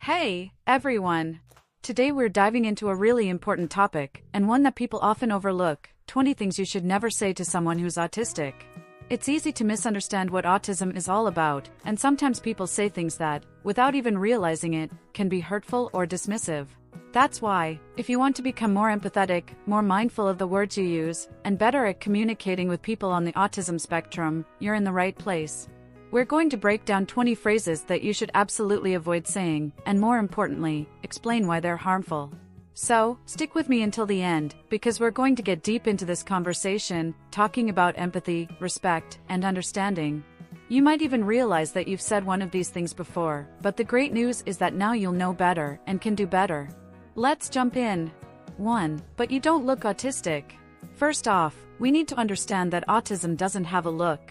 Hey, everyone! Today we're diving into a really important topic, and one that people often overlook: 20 things you should never say to someone who's autistic. It's easy to misunderstand what autism is all about, and sometimes people say things that, without even realizing it, can be hurtful or dismissive. That's why, if you want to become more empathetic, more mindful of the words you use, and better at communicating with people on the autism spectrum, you're in the right place. We're going to break down 20 phrases that you should absolutely avoid saying, and more importantly, explain why they're harmful. So, stick with me until the end, because we're going to get deep into this conversation, talking about empathy, respect, and understanding. You might even realize that you've said one of these things before, but the great news is that now you'll know better and can do better. Let's jump in. 1. But you don't look autistic. First off, we need to understand that autism doesn't have a look.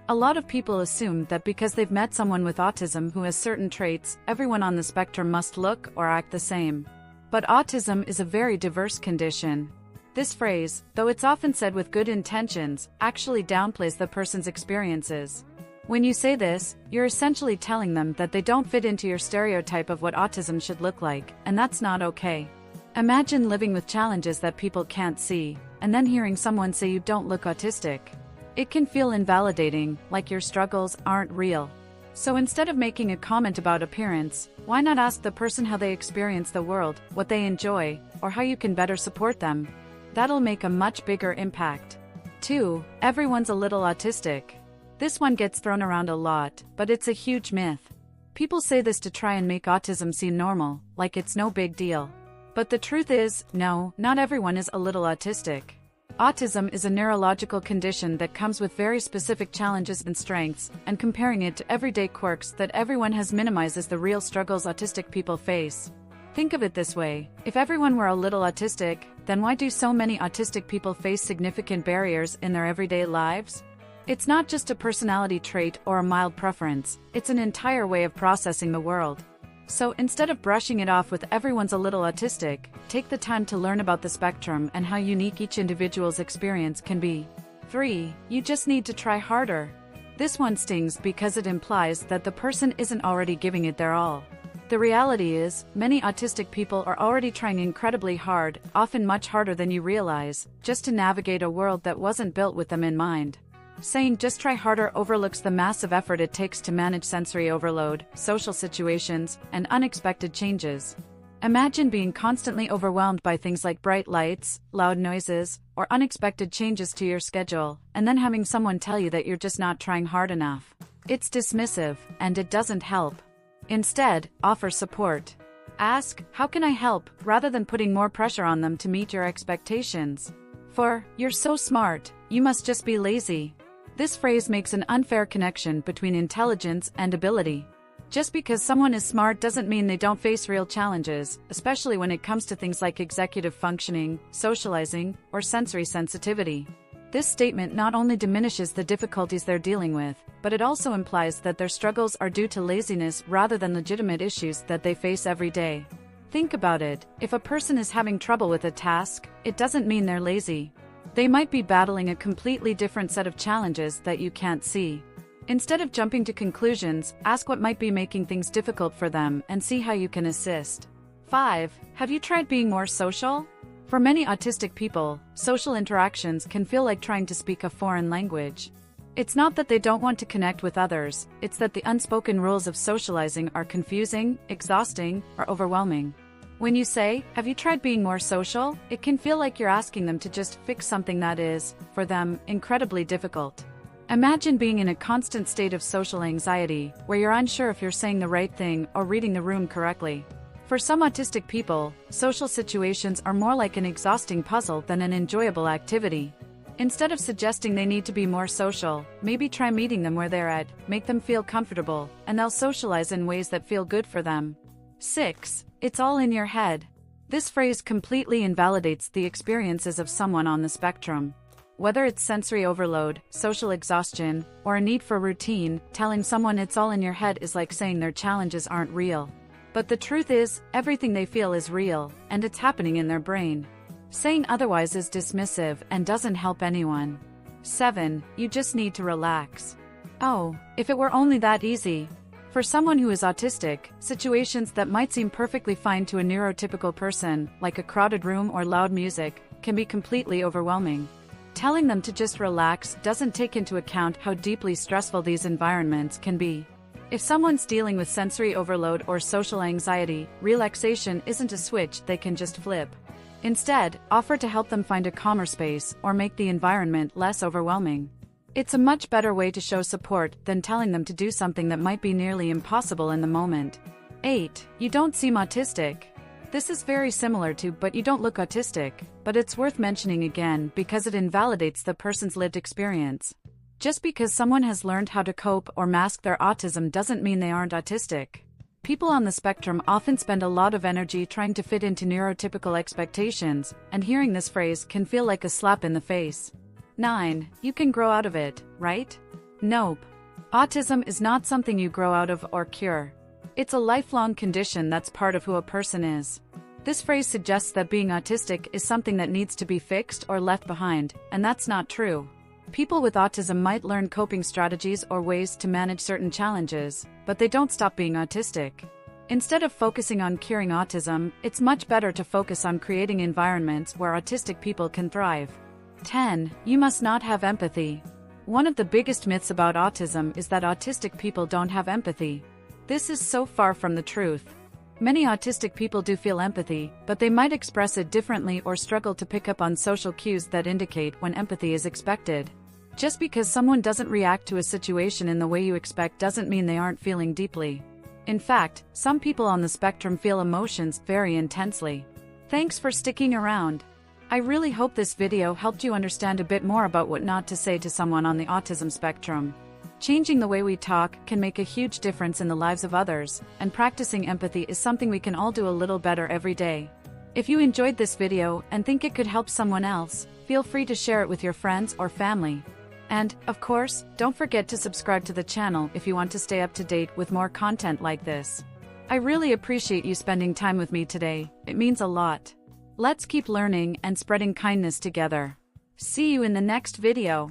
A lot of people assume that because they've met someone with autism who has certain traits, everyone on the spectrum must look or act the same. But autism is a very diverse condition. This phrase, though it's often said with good intentions, actually downplays the person's experiences. When you say this, you're essentially telling them that they don't fit into your stereotype of what autism should look like, and that's not okay. Imagine living with challenges that people can't see, and then hearing someone say you don't look autistic. It can feel invalidating, like your struggles aren't real. So instead of making a comment about appearance, why not ask the person how they experience the world, what they enjoy, or how you can better support them? That'll make a much bigger impact. 2. Everyone's a little autistic. This one gets thrown around a lot, but it's a huge myth. People say this to try and make autism seem normal, like it's no big deal. But the truth is, no, not everyone is a little autistic. Autism is a neurological condition that comes with very specific challenges and strengths, and comparing it to everyday quirks that everyone has minimizes the real struggles autistic people face. Think of it this way: if everyone were a little autistic, then why do so many autistic people face significant barriers in their everyday lives? It's not just a personality trait or a mild preference, it's an entire way of processing the world. So instead of brushing it off with "everyone's a little autistic," take the time to learn about the spectrum and how unique each individual's experience can be. 3. You just need to try harder. This one stings because it implies that the person isn't already giving it their all. The reality is, many autistic people are already trying incredibly hard, often much harder than you realize, just to navigate a world that wasn't built with them in mind. Saying "just try harder" overlooks the massive effort it takes to manage sensory overload, social situations, and unexpected changes. Imagine being constantly overwhelmed by things like bright lights, loud noises, or unexpected changes to your schedule, and then having someone tell you that you're just not trying hard enough. It's dismissive, and it doesn't help. Instead, offer support. Ask, "How can I help?" rather than putting more pressure on them to meet your expectations. For, "You're so smart, you must just be lazy." This phrase makes an unfair connection between intelligence and ability. Just because someone is smart doesn't mean they don't face real challenges, especially when it comes to things like executive functioning, socializing, or sensory sensitivity. This statement not only diminishes the difficulties they're dealing with, but it also implies that their struggles are due to laziness rather than legitimate issues that they face every day. Think about it: if a person is having trouble with a task, it doesn't mean they're lazy. They might be battling a completely different set of challenges that you can't see. Instead of jumping to conclusions, ask what might be making things difficult for them and see how you can assist. 5. Have you tried being more social? For many autistic people, social interactions can feel like trying to speak a foreign language. It's not that they don't want to connect with others, it's that the unspoken rules of socializing are confusing, exhausting, or overwhelming. When you say, "Have you tried being more social?" it can feel like you're asking them to just fix something that is, for them, incredibly difficult. Imagine being in a constant state of social anxiety, where you're unsure if you're saying the right thing or reading the room correctly. For some autistic people, social situations are more like an exhausting puzzle than an enjoyable activity. Instead of suggesting they need to be more social, maybe try meeting them where they're at, make them feel comfortable, and they'll socialize in ways that feel good for them. 6. It's all in your head. This phrase completely invalidates the experiences of someone on the spectrum. Whether it's sensory overload, social exhaustion, or a need for routine, telling someone it's all in your head is like saying their challenges aren't real. But the truth is, everything they feel is real, and it's happening in their brain. Saying otherwise is dismissive and doesn't help anyone. 7. You just need to relax. Oh, if it were only that easy. For someone who is autistic, situations that might seem perfectly fine to a neurotypical person, like a crowded room or loud music, can be completely overwhelming. Telling them to just relax doesn't take into account how deeply stressful these environments can be. If someone's dealing with sensory overload or social anxiety, relaxation isn't a switch they can just flip. Instead, offer to help them find a calmer space or make the environment less overwhelming. It's a much better way to show support than telling them to do something that might be nearly impossible in the moment. 8. You don't seem autistic. This is very similar to "but you don't look autistic," but it's worth mentioning again because it invalidates the person's lived experience. Just because someone has learned how to cope or mask their autism doesn't mean they aren't autistic. People on the spectrum often spend a lot of energy trying to fit into neurotypical expectations, and hearing this phrase can feel like a slap in the face. 9. You can grow out of it, right? Nope. Autism is not something you grow out of or cure. It's a lifelong condition that's part of who a person is. This phrase suggests that being autistic is something that needs to be fixed or left behind, and that's not true. People with autism might learn coping strategies or ways to manage certain challenges, but they don't stop being autistic. Instead of focusing on curing autism, it's much better to focus on creating environments where autistic people can thrive. 10. You must not have empathy. One of the biggest myths about autism is that autistic people don't have empathy. This is so far from the truth. Many autistic people do feel empathy, but they might express it differently or struggle to pick up on social cues that indicate when empathy is expected. Just because someone doesn't react to a situation in the way you expect doesn't mean they aren't feeling deeply. In fact, some people on the spectrum feel emotions very intensely. Thanks for sticking around. I really hope this video helped you understand a bit more about what not to say to someone on the autism spectrum. Changing the way we talk can make a huge difference in the lives of others, and practicing empathy is something we can all do a little better every day. If you enjoyed this video and think it could help someone else, feel free to share it with your friends or family. And, of course, don't forget to subscribe to the channel if you want to stay up to date with more content like this. I really appreciate you spending time with me today, it means a lot. Let's keep learning and spreading kindness together. See you in the next video.